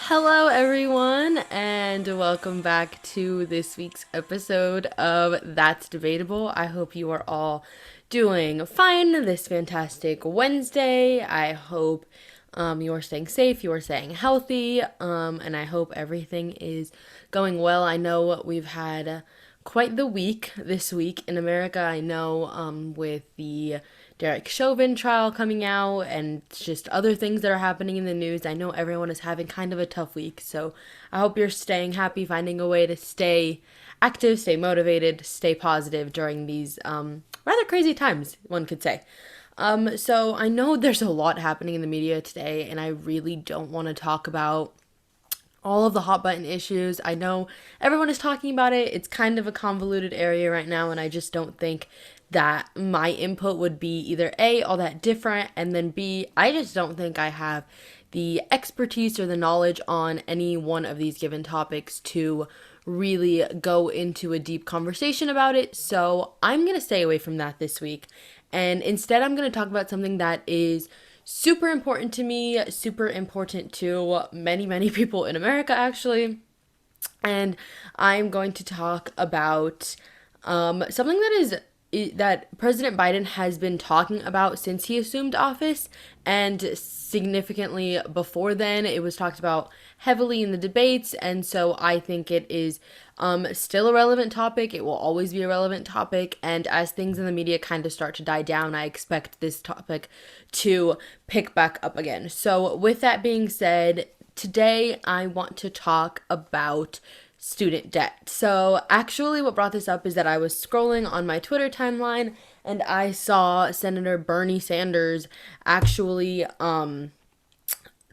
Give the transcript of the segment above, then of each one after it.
Hello, everyone, and welcome back to this week's episode of That's Debatable. I hope you are all doing fine this fantastic Wednesday. I hope you are staying safe, you are staying healthy, and I hope everything is going well. I know we've had quite the week this week in America. I know with the Derek Chauvin trial coming out and just other things that are happening in the news. I know everyone is having kind of a tough week, so I hope you're staying happy, finding a way to stay active, stay motivated, stay positive during these rather crazy times, one could say. So I know there's a lot happening in the media today, and I really don't want to talk about all of the hot button issues. I know everyone is talking about it. It's kind of a convoluted area right now, and I just don't think that my input would be either A, all that different, and then B, I just don't think I have the expertise or the knowledge on any one of these given topics to really go into a deep conversation about it. So I'm going to stay away from that this week. And instead, I'm going to talk about something that is super important to me, super important to many, many people in America, actually. And I'm going to talk about something that President Biden has been talking about since he assumed office, and significantly before then. It was talked about heavily in the debates, and so I think it is still a relevant topic. It will always be a relevant topic, and as things in the media kind of start to die down, I expect this topic to pick back up again. So with that being said, today I want to talk about student debt. So actually what brought this up is that I was scrolling on my Twitter timeline and I saw Senator Bernie Sanders actually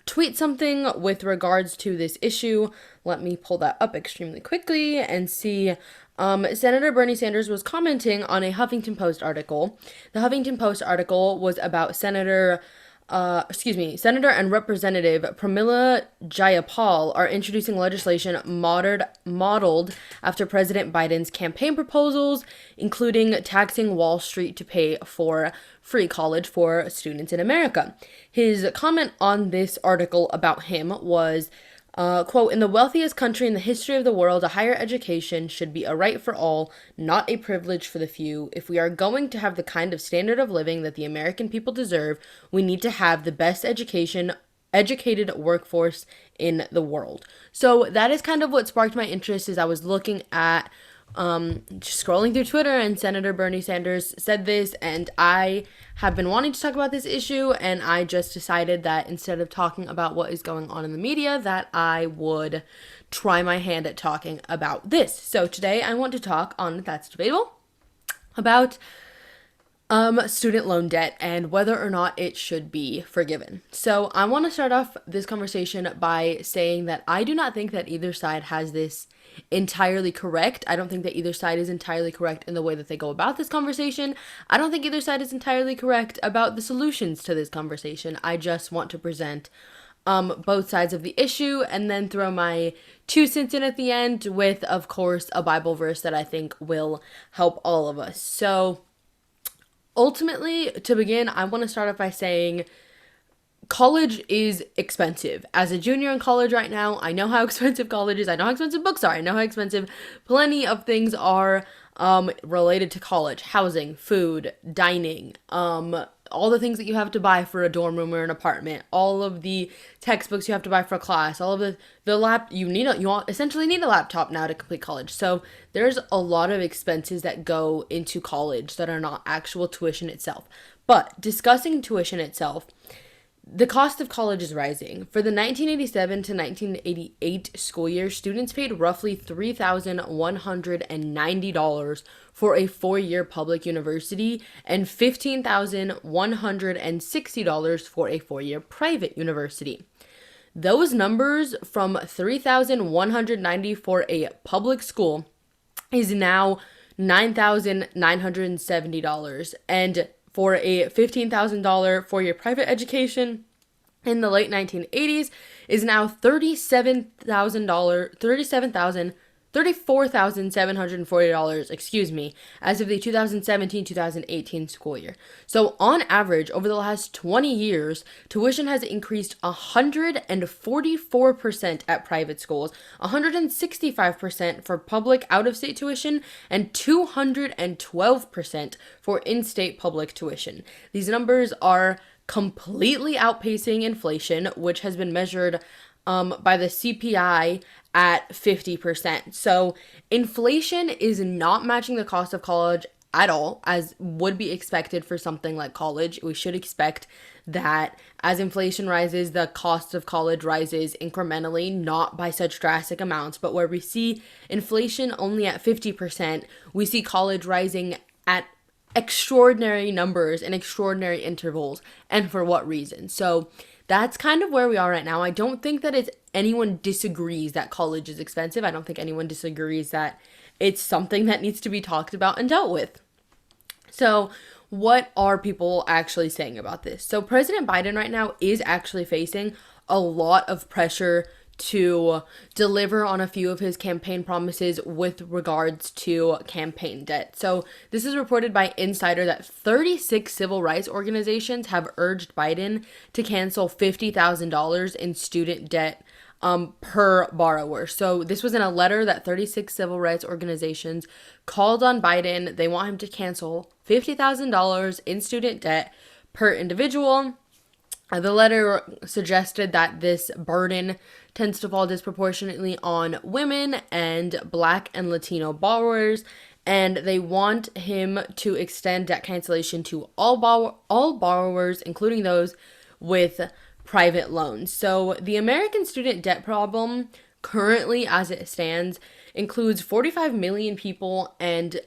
tweet something with regards to this issue. Let me pull that up extremely quickly and see. Senator Bernie Sanders was commenting on a Huffington Post article. The Huffington Post article was about Senator and Representative Pramila Jayapal are introducing legislation modeled after President Biden's campaign proposals, including taxing Wall Street to pay for free college for students in America. His comment on this article about him was, quote, "In the wealthiest country in the history of the world, a higher education should be a right for all, not a privilege for the few. If we are going to have the kind of standard of living that the American people deserve, we need to have the best educated workforce in the world." So that is kind of what sparked my interest as I was looking at just scrolling through Twitter, and Senator Bernie Sanders said this, and I have been wanting to talk about this issue, and I just decided that instead of talking about what is going on in the media, that I would try my hand at talking about this. So today I want to talk on That's Debatable about student loan debt and whether or not it should be forgiven. So I want to start off this conversation by saying that I do not think that either side has this entirely correct. I don't think that either side is entirely correct in the way that they go about this conversation. I don't think either side is entirely correct about the solutions to this conversation. I just want to present both sides of the issue and then throw my 2 cents in at the end with, of course, a Bible verse that I think will help all of us. So ultimately, to begin, I want to start off by saying college is expensive. As a junior in college right now, I know how expensive college is. I know how expensive books are. I know how expensive plenty of things are related to college. Housing, food, dining, all the things that you have to buy for a dorm room or an apartment, all of the textbooks you have to buy for class, all of you essentially need a laptop now to complete college. So there's a lot of expenses that go into college that are not actual tuition itself. But discussing tuition itself, the cost of college is rising. For the 1987 to 1988 school year, students paid roughly $3,190 for a 4-year public university and $15,160 for a 4-year private university. Those numbers from $3,190 for a public school is now $9,970, and for a $15,000 four-year private education in the late 1980s is now $37,000 $34,740, excuse me, as of the 2017-2018 school year. So on average, over the last 20 years, tuition has increased 144% at private schools, 165% for public out-of-state tuition, and 212% for in-state public tuition. These numbers are completely outpacing inflation, which has been measured by the CPI at 50%. So inflation is not matching the cost of college at all, as would be expected for something like college. We should expect that as inflation rises, the cost of college rises incrementally, not by such drastic amounts. But where we see inflation only at 50%, we see college rising at extraordinary numbers and extraordinary intervals, and for what reason. So that's kind of where we are right now. I don't think that anyone disagrees that college is expensive. I don't think anyone disagrees that it's something that needs to be talked about and dealt with. So what are people actually saying about this? So President Biden right now is actually facing a lot of pressure to deliver on a few of his campaign promises with regards to campaign debt. So this is reported by Insider that 36 civil rights organizations have urged Biden to cancel $50,000 in student debt per borrower. So this was in a letter that 36 civil rights organizations called on Biden. They want him to cancel $50,000 in student debt per individual. The letter suggested that this burden tends to fall disproportionately on women and Black and Latino borrowers, and they want him to extend debt cancellation to all borrowers, including those with private loans. So the American student debt problem currently, as it stands, includes 45 million people, and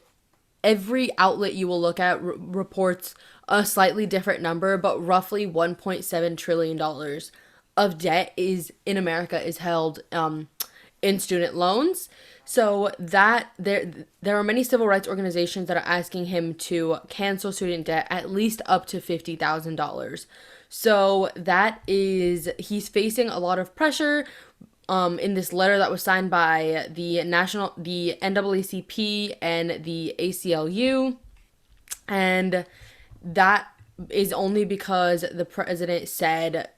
every outlet you will look at reports a slightly different number, but roughly $1.7 trillion of debt in America is held in student loans. So that there are many civil rights organizations that are asking him to cancel student debt at least up to $50,000. So he's facing a lot of pressure in this letter that was signed by the NAACP and the ACLU. And that is only because the president said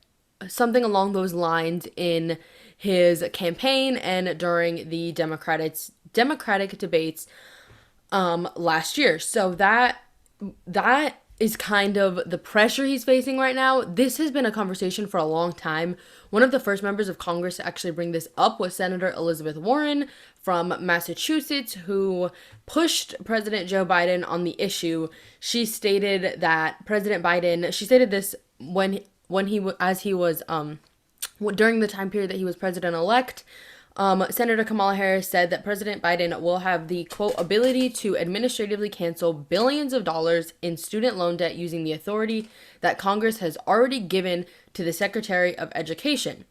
something along those lines in his campaign and during the Democratic debates last year. So that is kind of the pressure he's facing right now. This has been a conversation for a long time. One of the first members of Congress to actually bring this up was Senator Elizabeth Warren from Massachusetts, who pushed President Joe Biden on the issue. She stated this during the time period that he was president-elect. Senator Kamala Harris said that President Biden will have the, quote, ability to administratively cancel billions of dollars in student loan debt using the authority that Congress has already given to the Secretary of Education.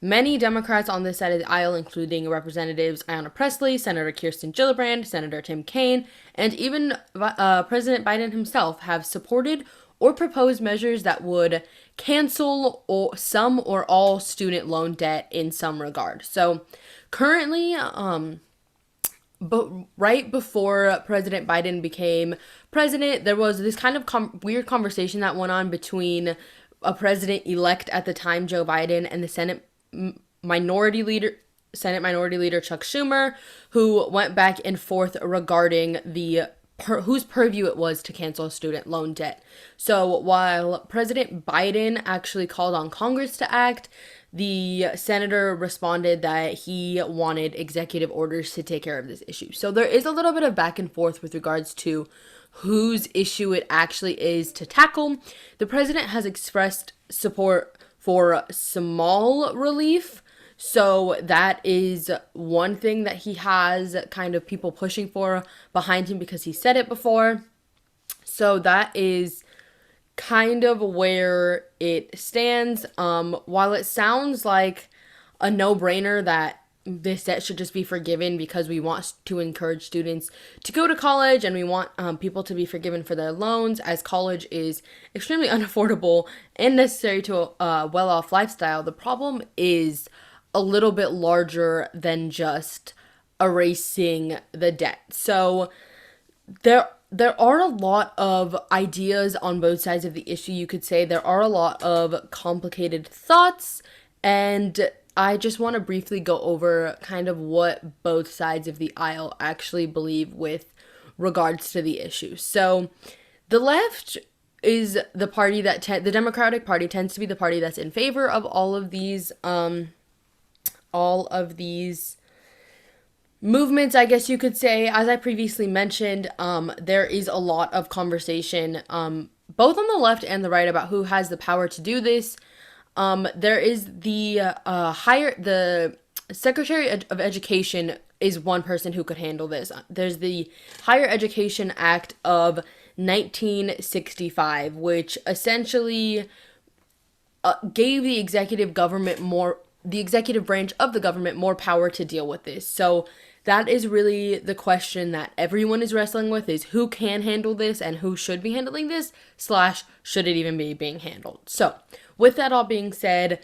Many Democrats on this side of the aisle, including Representatives Ayanna Pressley, Senator Kirsten Gillibrand, Senator Tim Kaine, and even President Biden himself, have supported or proposed measures that would cancel some or all student loan debt in some regard. So currently, but right before President Biden became president, there was this kind of weird conversation that went on between a president-elect at the time, Joe Biden, and the Senate Minority Leader Chuck Schumer, who went back and forth regarding whose purview it was to cancel student loan debt. So while President Biden actually called on Congress to act, the senator responded that he wanted executive orders to take care of this issue. So there is a little bit of back and forth with regards to whose issue it actually is to tackle. The president has expressed support for small relief. So that is one thing that he has kind of people pushing for behind him because he said it before. So that is kind of where it stands. While it sounds like a no-brainer that this debt should just be forgiven because we want to encourage students to go to college and we want people to be forgiven for their loans, as college is extremely unaffordable and necessary to a well-off lifestyle, the problem is a little bit larger than just erasing the debt. So there are a lot of ideas on both sides of the issue, you could say. There are a lot of complicated thoughts, and I just want to briefly go over kind of what both sides of the aisle actually believe with regards to the issue. So the left is the party that the Democratic Party tends to be the party that's in favor of all of these movements, I guess you could say. As I previously mentioned, there is a lot of conversation, both on the left and the right, about who has the power to do this. There is the Secretary of Education is one person who could handle this. There's the Higher Education Act of 1965, which essentially gave the executive branch of the government more power to deal with this. So that is really the question that everyone is wrestling with, is who can handle this and who should be handling this, / should it even be being handled. So with that all being said,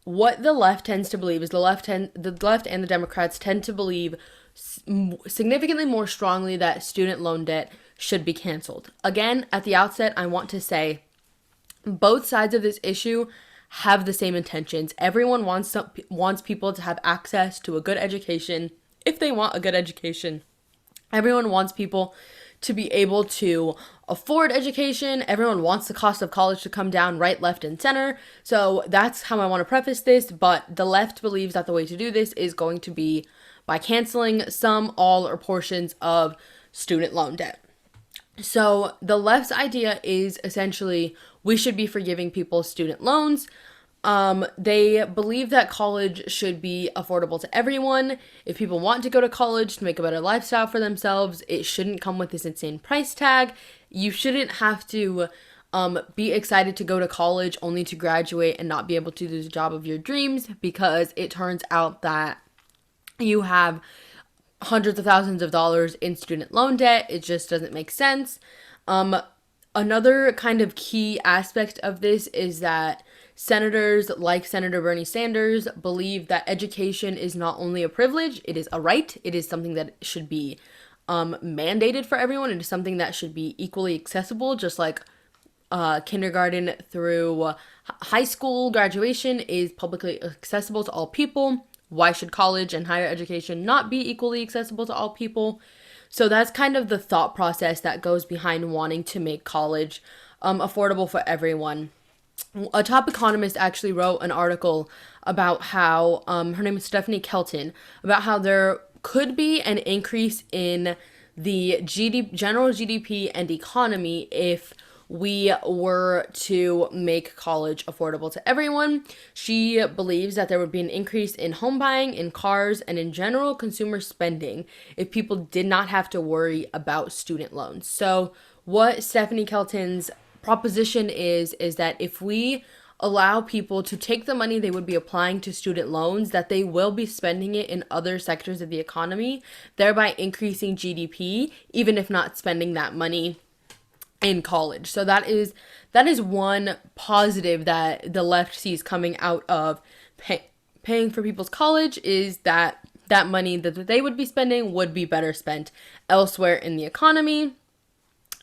what the left tends to believe is the left and the Democrats tend to believe significantly more strongly that student loan debt should be canceled. Again, at the outset, I want to say both sides of this issue have the same intentions. Everyone wants people to have access to a good education if they want a good education. Everyone wants people to be able to afford education. Everyone wants the cost of college to come down right, left, and center. So that's how I want to preface this. But the left believes that the way to do this is going to be by canceling some, all, or portions of student loan debt. So the left's idea is essentially we should be forgiving people student loans. They believe that college should be affordable to everyone. If people want to go to college to make a better lifestyle for themselves, it shouldn't come with this insane price tag. You shouldn't have to be excited to go to college only to graduate and not be able to do the job of your dreams, because it turns out that you have hundreds of thousands of dollars in student loan debt. It just doesn't make sense. Another kind of key aspect of this is that senators like Senator Bernie Sanders believe that education is not only a privilege, it is a right. It is something that should be mandated for everyone. It is something that should be equally accessible, just like kindergarten through high school graduation is publicly accessible to all people. Why should college and higher education not be equally accessible to all people? So that's kind of the thought process that goes behind wanting to make college affordable for everyone. A top economist actually wrote an article about how, her name is Stephanie Kelton, about how there could be an increase in the general GDP and economy if we were to make college affordable to everyone. She believes that there would be an increase in home buying, in cars, and in general consumer spending if people did not have to worry about student loans. So what Stephanie Kelton's proposition is that if we allow people to take the money they would be applying to student loans, that they will be spending it in other sectors of the economy, thereby increasing GDP, even if not spending that money in college. So that is one positive that the left sees coming out of paying for people's college, is that money that they would be spending would be better spent elsewhere in the economy.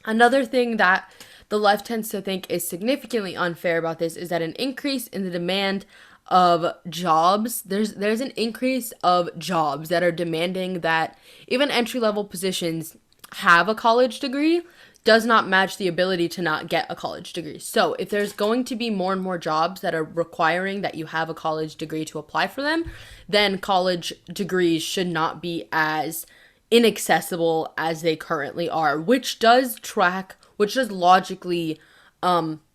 Another thing that the left tends to think is significantly unfair about this is that an increase in the demand of jobs, there's an increase of jobs that are demanding that even entry-level positions have a college degree, does not match the ability to not get a college degree. So if there's going to be more and more jobs that are requiring that you have a college degree to apply for them, then college degrees should not be as inaccessible as they currently are, which does logically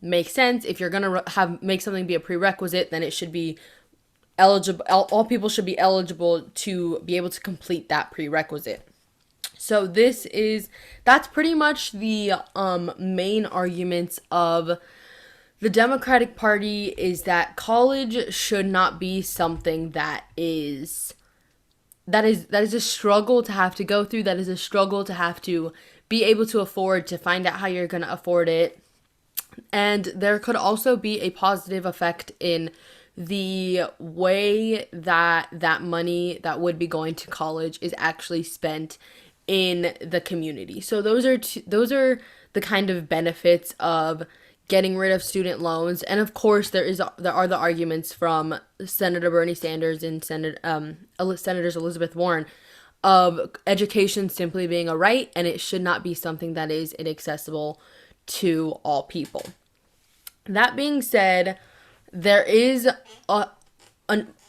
make sense. If you're gonna make something be a prerequisite, then it should be eligible. All people should be eligible to be able to complete that prerequisite. So that's pretty much the main arguments of the Democratic Party, is that college should not be something that is a struggle to have to go through, that is a struggle to have to be able to afford, to find out how you're going to afford it. And there could also be a positive effect in the way that that money that would be going to college is actually spent in the community. So those are the kind of benefits of getting rid of student loans. And of course, there are the arguments from Senator Bernie Sanders and Senators Elizabeth Warren of education simply being a right, and it should not be something that is inaccessible to all people. That being said, there is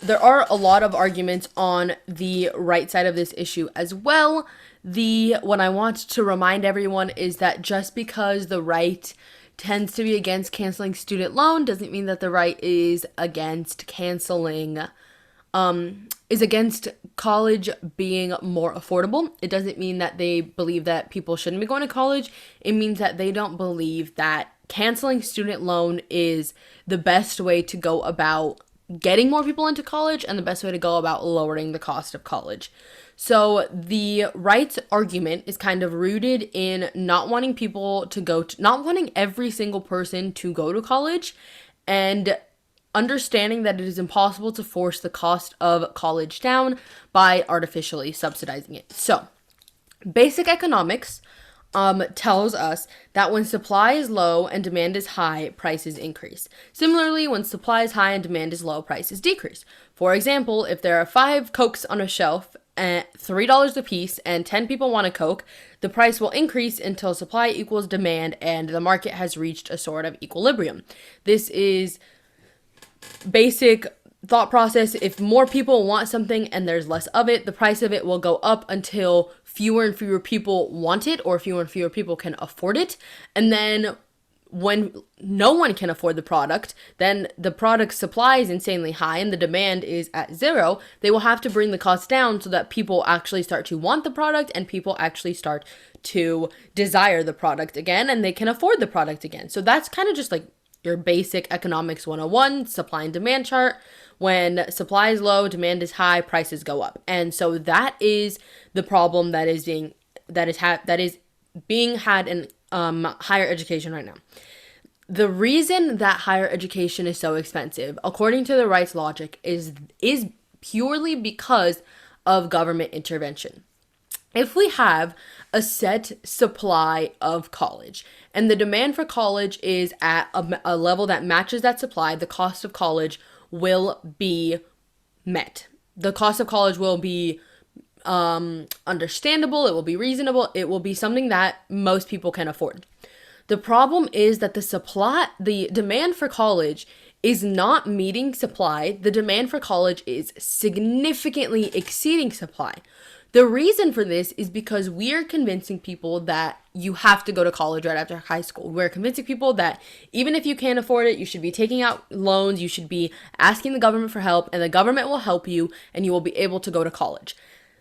there are a lot of arguments on the right side of this issue as well. What I want to remind everyone is that just because the right tends to be against canceling student loan doesn't mean that the right is against is against college being more affordable. It doesn't mean that they believe that people shouldn't be going to college. It means that they don't believe that canceling student loan is the best way to go about getting more people into college and the best way to go about lowering the cost of college. So the right's argument is kind of rooted in not wanting not wanting every single person to go to college, and understanding that it is impossible to force the cost of college down by artificially subsidizing it. So, basic economics tells us that when supply is low and demand is high, prices increase. Similarly, when supply is high and demand is low, prices decrease. For example, if there are 5 Cokes on a shelf at $3 a piece and 10 people want a Coke, the price will increase until supply equals demand and the market has reached a sort of equilibrium. This is basic thought process. If more people want something and there's less of it, the price of it will go up until fewer and fewer people want it or fewer and fewer people can afford it. And then when no one can afford the product, then the product supply is insanely high and the demand is at zero. They will have to bring the cost down so that people actually start to want the product and people actually start to desire the product again and they can afford the product again. So that's kind of just like your basic economics 101, supply and demand chart. When supply is low, demand is high, prices go up. And so that is the problem that is being had in higher education right now. The reason that higher education is so expensive, according to the right's logic, is purely because of government intervention. If we have a set supply of college and the demand for college is at a level that matches that supply, the cost of college will be met. The cost of college will be understandable, it will be reasonable, it will be something that most people can afford. The problem is that the demand for college is not meeting supply. The demand for college is significantly exceeding supply. The reason for this is because we are convincing people that you have to go to college right after high school. We're convincing people that even if you can't afford it, you should be taking out loans, you should be asking the government for help, and the government will help you, and you will be able to go to college.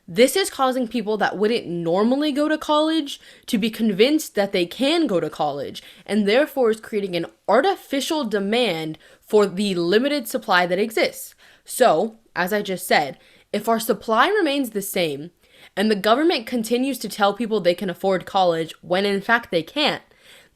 This is causing people that wouldn't normally go to college to be convinced that they can go to college, and therefore is creating an artificial demand for the limited supply that exists. So, as I just said, if our supply remains the same, and the government continues to tell people they can afford college when in fact they can't,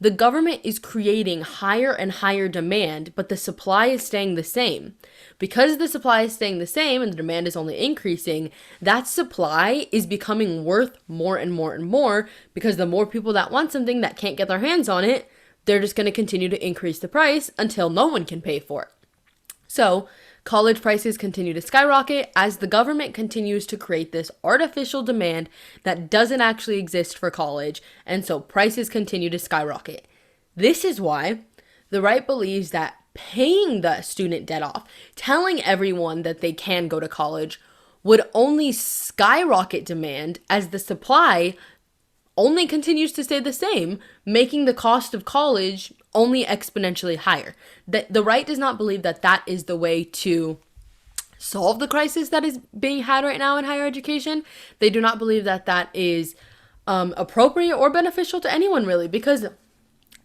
the government is creating higher and higher demand, but the supply is staying the same. Because the supply is staying the same and the demand is only increasing, that supply is becoming worth more and more and more because the more people that want something that can't get their hands on it, they're just going to continue to increase the price until no one can pay for it. So, college prices continue to skyrocket as the government continues to create this artificial demand that doesn't actually exist for college, and so prices continue to skyrocket. This is why the right believes that paying the student debt off, telling everyone that they can go to college, would only skyrocket demand as the supply only continues to stay the same, making the cost of college only exponentially higher. The right does not believe that that is the way to solve the crisis that is being had right now in higher education. They do not believe that that is appropriate or beneficial to anyone really, because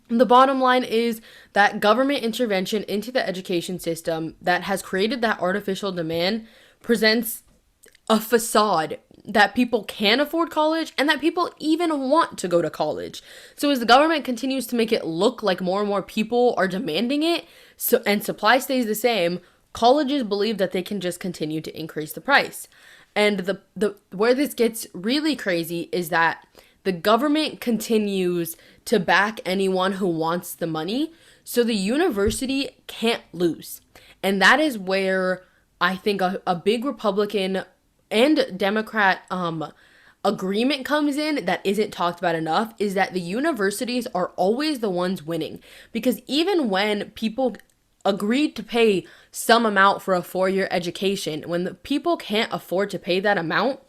the bottom line is that government intervention into the education system that has created that artificial demand presents a facade that people can afford college and that people even want to go to college. So as the government continues to make it look like more and more people are demanding it, and supply stays the same, colleges believe that they can just continue to increase the price. And the where this gets really crazy is that the government continues to back anyone who wants the money, so the university can't lose. And that is where I think a big Republican and Democrat agreement comes in that isn't talked about enough, is that the universities are always the ones winning. Because even when people agreed to pay some amount for a 4-year education, when the people can't afford to pay that amount,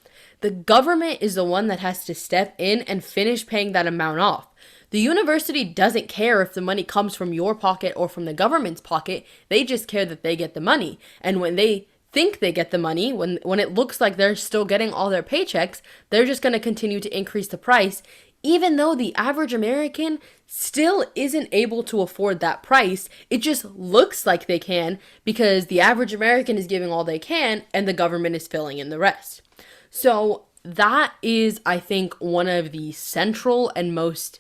the government is the one that has to step in and finish paying that amount off. The university doesn't care if the money comes from your pocket or from the government's pocket. They just care that they get the money. And when they think they get the money, when it looks like they're still getting all their paychecks, they're just going to continue to increase the price, even though the average American still isn't able to afford that price. It just looks like they can because the average American is giving all they can and the government is filling in the rest. So that is, I think, one of the central and most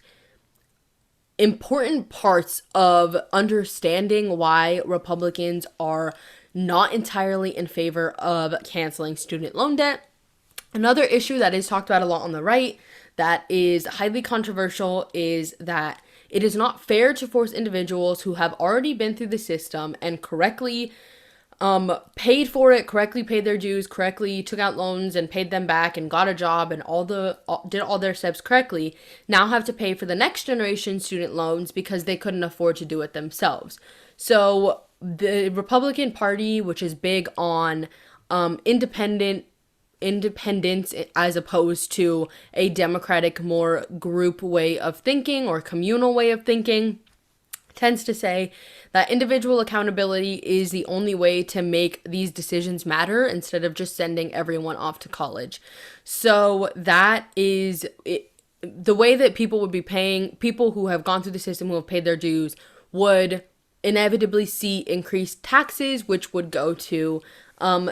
important parts of understanding why Republicans are not entirely in favor of canceling student loan debt. Another issue that is talked about a lot on the right that is highly controversial is that it is not fair to force individuals who have already been through the system and correctly paid for it, correctly paid their dues, correctly took out loans and paid them back and got a job and did all their steps correctly, now have to pay for the next generation student loans because they couldn't afford to do it themselves. So the Republican Party, which is big on independence as opposed to a democratic, more group way of thinking or communal way of thinking, tends to say that individual accountability is the only way to make these decisions matter instead of just sending everyone off to college. So that is it. The way that people would be paying, people who have gone through the system, who have paid their dues, would inevitably see increased taxes, which would go to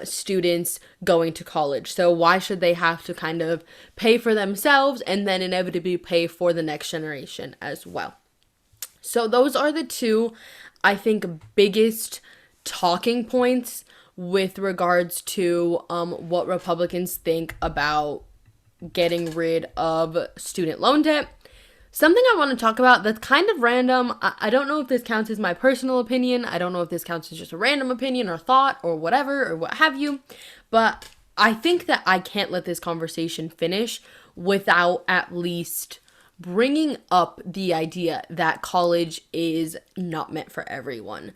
students going to college. So why should they have to kind of pay for themselves and then inevitably pay for the next generation as well? So those are the two, I think, biggest talking points with regards to what Republicans think about getting rid of student loan debt. Something I want to talk about that's kind of random. I don't know if this counts as my personal opinion. I don't know if this counts as just a random opinion or thought or whatever or what have you. But I think that I can't let this conversation finish without at least bringing up the idea that college is not meant for everyone.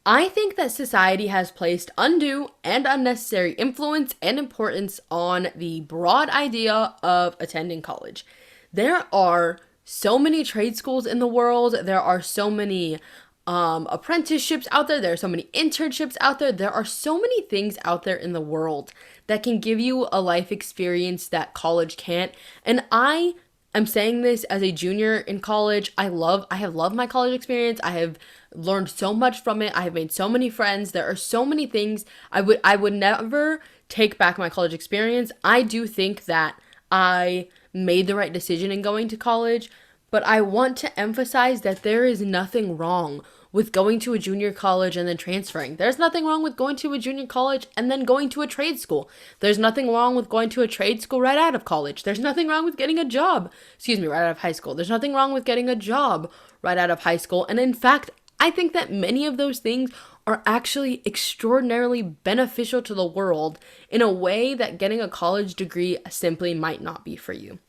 I think that society has placed undue and unnecessary influence and importance on the broad idea of attending college. There are so many trade schools in the world. There are so many apprenticeships out there. There are so many internships out there. There are so many things out there in the world that can give you a life experience that college can't. And I'm saying this as a junior in college. I have loved my college experience. I have learned so much from it. I have made so many friends. There are so many things. I would never take back my college experience. I do think that I made the right decision in going to college, but I want to emphasize that there is nothing wrong with going to a junior college and then transferring. There's nothing wrong with going to a junior college and then going to a trade school. There's nothing wrong with going to a trade school right out of college. There's nothing wrong with getting a job, right out of high school. There's nothing wrong with getting a job right out of high school. And in fact, I think that many of those things are actually extraordinarily beneficial to the world in a way that getting a college degree simply might not be for you.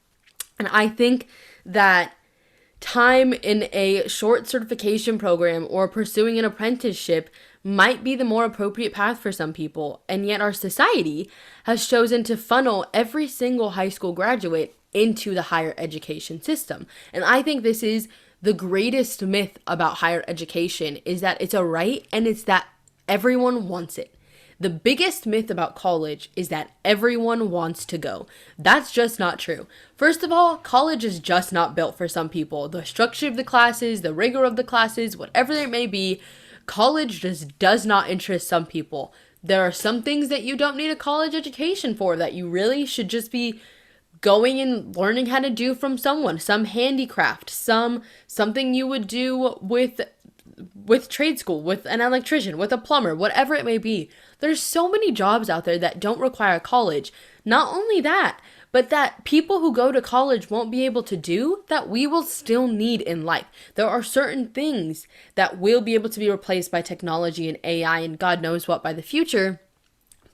And I think that time in a short certification program or pursuing an apprenticeship might be the more appropriate path for some people. And yet our society has chosen to funnel every single high school graduate into the higher education system. And I think this is the greatest myth about higher education, is that it's a right and it's that everyone wants it. The biggest myth about college is that everyone wants to go. That's just not true. First of all, college is just not built for some people. The structure of the classes, the rigor of the classes, whatever it may be, college just does not interest some people. There are some things that you don't need a college education for that you really should just be going and learning how to do from someone, some handicraft, something you would do with with trade school, with an electrician, with a plumber, whatever it may be. There's so many jobs out there that don't require college. Not only that, but that people who go to college won't be able to do that we will still need in life. There are certain things that will be able to be replaced by technology and AI and God knows what by the future,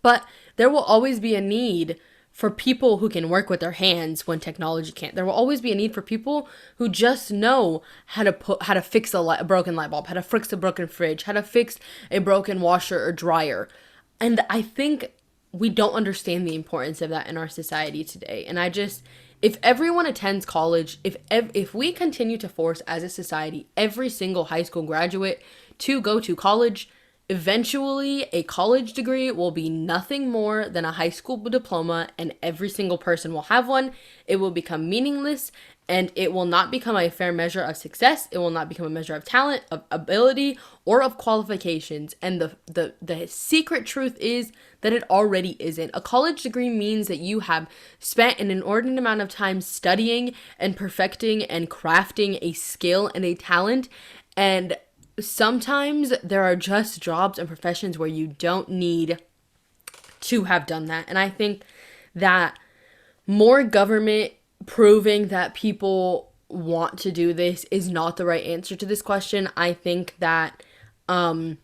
but there will always be a need for people who can work with their hands when technology can't. There will always be a need for people who just know how to fix a broken light bulb, how to fix a broken fridge, how to fix a broken washer or dryer. And I think we don't understand the importance of that in our society today. And if everyone attends college, if we continue to force as a society every single high school graduate to go to college, eventually a college degree will be nothing more than a high school diploma, and every single person will have one. It will become meaningless, and it will not become a fair measure of success. It will not become a measure of talent, of ability, or of qualifications. And the secret truth is that it already isn't. A college degree means that you have spent an inordinate amount of time studying and perfecting and crafting a skill and a talent. And sometimes there are just jobs and professions where you don't need to have done that. And I think that more government proving that people want to do this is not the right answer to this question. I think that I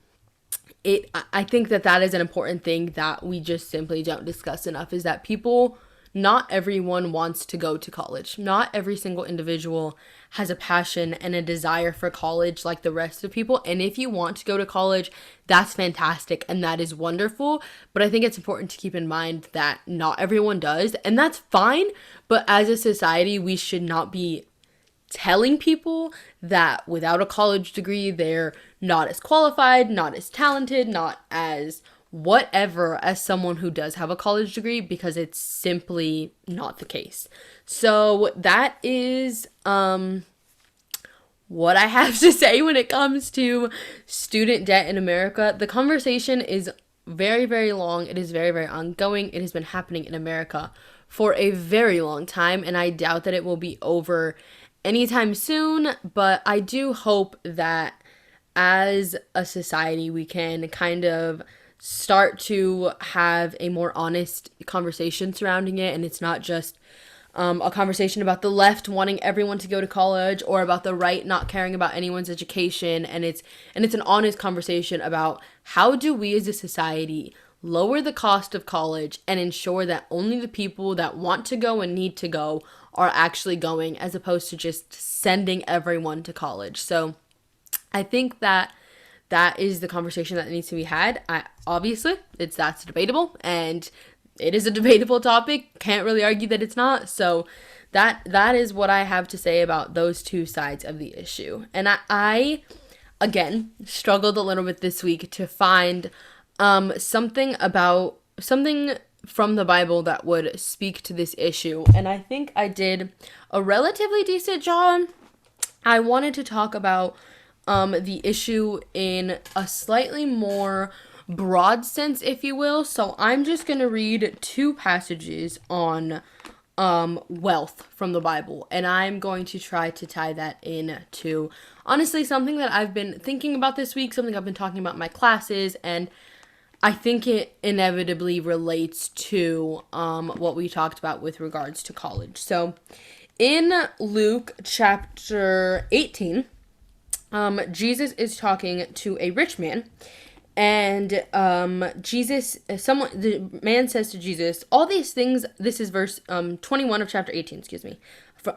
think that is an important thing that we just simply don't discuss enough, is that not everyone wants to go to college. Not every single individual has a passion and a desire for college like the rest of people. And if you want to go to college, that's fantastic and that is wonderful. But I think it's important to keep in mind that not everyone does, and that's fine. But as a society, we should not be telling people that without a college degree, they're not as qualified, not as talented, not as whatever as someone who does have a college degree, because it's simply not the case. So that is what I have to say when it comes to student debt in America. The conversation is very, very long. It is very, very ongoing. It has been happening in America for a very long time, and I doubt that it will be over anytime soon. But I do hope that as a society, we can kind of start to have a more honest conversation surrounding it, and it's not just a conversation about the left wanting everyone to go to college or about the right not caring about anyone's education, and it's an honest conversation about how do we as a society lower the cost of college and ensure that only the people that want to go and need to go are actually going, as opposed to just sending everyone to college. So I think that is the conversation that needs to be had. Obviously, that's debatable, and it is a debatable topic. Can't really argue that it's not. So that is what I have to say about those two sides of the issue. And I again struggled a little bit this week to find something from the Bible that would speak to this issue, and I think I did a relatively decent job. I wanted to talk about the issue in a slightly more broad sense, if you will. So I'm just going to read two passages on wealth from the Bible, and I'm going to try to tie that in to, honestly, something that I've been thinking about this week, something I've been talking about in my classes, and I think it inevitably relates to what we talked about with regards to college. So in Luke chapter 18, Jesus is talking to a rich man, and the man says to Jesus, all these things, this is verse 21 of chapter 18,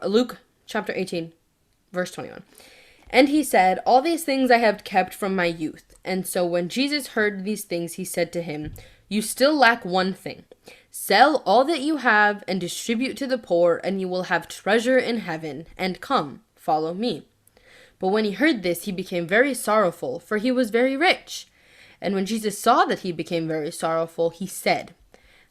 Luke chapter 18, verse 21. And he said, all these things I have kept from my youth. And so when Jesus heard these things, he said to him, you still lack one thing. Sell all that you have and distribute to the poor, and you will have treasure in heaven, and come, follow me. But when he heard this, he became very sorrowful, for he was very rich. And when Jesus saw that he became very sorrowful, he said,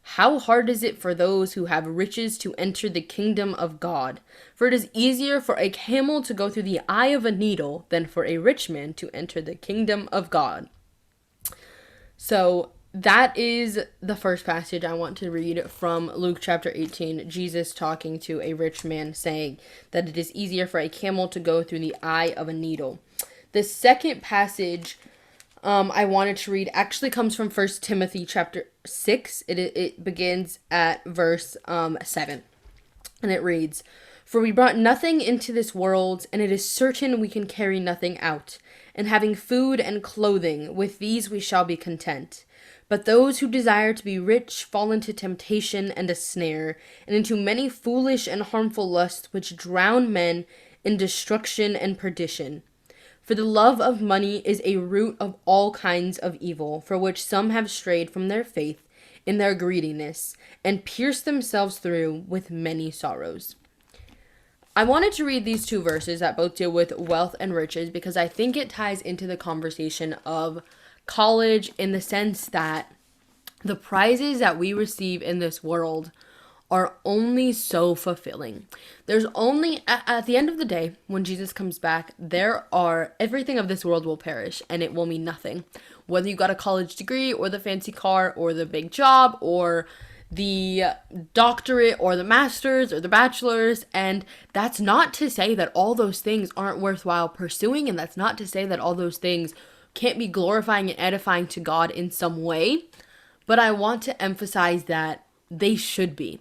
how hard is it for those who have riches to enter the kingdom of God? For it is easier for a camel to go through the eye of a needle than for a rich man to enter the kingdom of God. So that is the first passage I want to read from Luke chapter 18. Jesus talking to a rich man, saying that it is easier for a camel to go through the eye of a needle The second passage I wanted to read actually comes from 1 Timothy chapter 6. It begins at verse 7. And it reads, "For we brought nothing into this world, and it is certain we can carry nothing out. And having food and clothing, with these we shall be content. But those who desire to be rich fall into temptation and a snare, and into many foolish and harmful lusts which drown men in destruction and perdition. For the love of money is a root of all kinds of evil, for which some have strayed from their faith in their greediness, and pierced themselves through with many sorrows." I wanted to read these two verses that both deal with wealth and riches because I think it ties into the conversation of college in the sense that the prizes that we receive in this world are only so fulfilling. There's only, at the end of the day, when Jesus comes back, everything of this world will perish and it will mean nothing. Whether you got a college degree or the fancy car or the big job or the doctorate or the master's or the bachelor's, and that's not to say that all those things aren't worthwhile pursuing, and that's not to say that all those things can't be glorifying and edifying to God in some way, but I want to emphasize that they should be.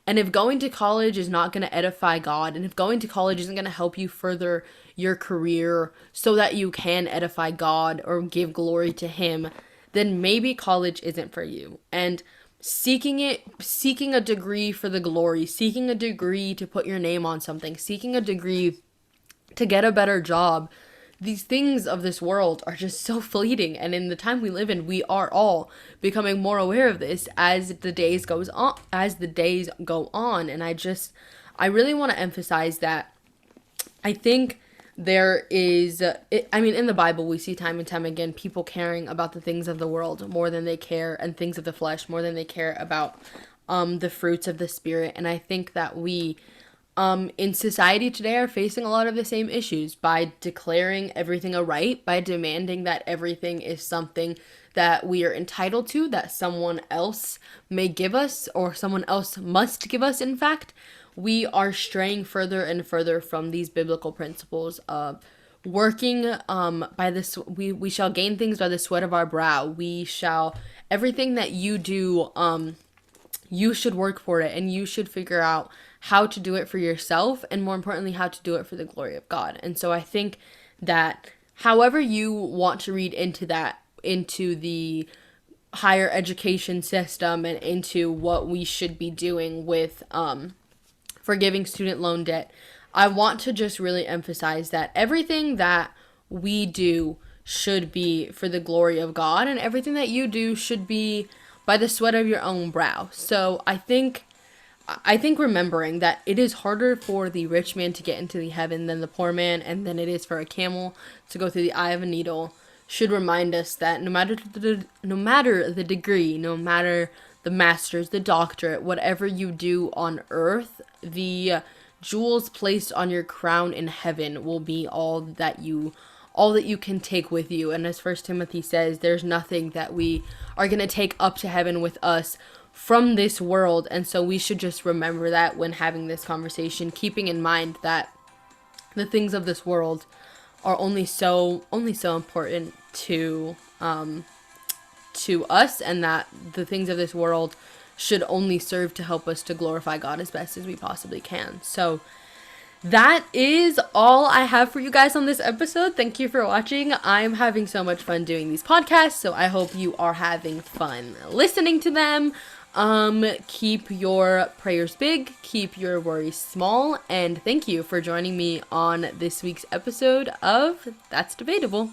And if going to college is not going to edify God, and if going to college isn't going to help you further your career so that you can edify God or give glory to Him, then maybe college isn't for you. And seeking a degree for the glory, seeking a degree to put your name on something, seeking a degree to get a better job, these things of this world are just so fleeting, and in the time we live in, we are all becoming more aware of this as the days go on. And I really want to emphasize that I think there is, in the Bible, we see time and time again people caring about the things of the world more than they care, and things of the flesh more than they care about the fruits of the Spirit. And I think that we in society today are facing a lot of the same issues by declaring everything a right, by demanding that everything is something that we are entitled to, that someone else may give us, or someone else must give us, in fact. We are straying further and further from these biblical principles of working by this. We shall gain things by the sweat of our brow. Everything that you do, you should work for it, and you should figure out how to do it for yourself, and more importantly, how to do it for the glory of God. And so I think that however you want to read into that, into the higher education system and into what we should be doing with forgiving student loan debt, I want to just really emphasize that everything that we do should be for the glory of God, and everything that you do should be by the sweat of your own brow. So I think remembering that it is harder for the rich man to get into the heaven than the poor man, and than it is for a camel to go through the eye of a needle, should remind us that no matter the degree, no matter the master's, the doctorate, whatever you do on earth, the jewels placed on your crown in heaven will be all that you can take with you. And as 1 Timothy says, there's nothing that we are going to take up to heaven with us from this world. And so we should just remember that when having this conversation, keeping in mind that the things of this world are only so important to us, and that the things of this world should only serve to help us to glorify God as best as we possibly can. So that is all I have for you guys on this episode. Thank you for watching. I'm having so much fun doing these podcasts, so I hope you are having fun listening to them. Keep your prayers big, keep your worries small, and thank you for joining me on this week's episode of That's Debatable.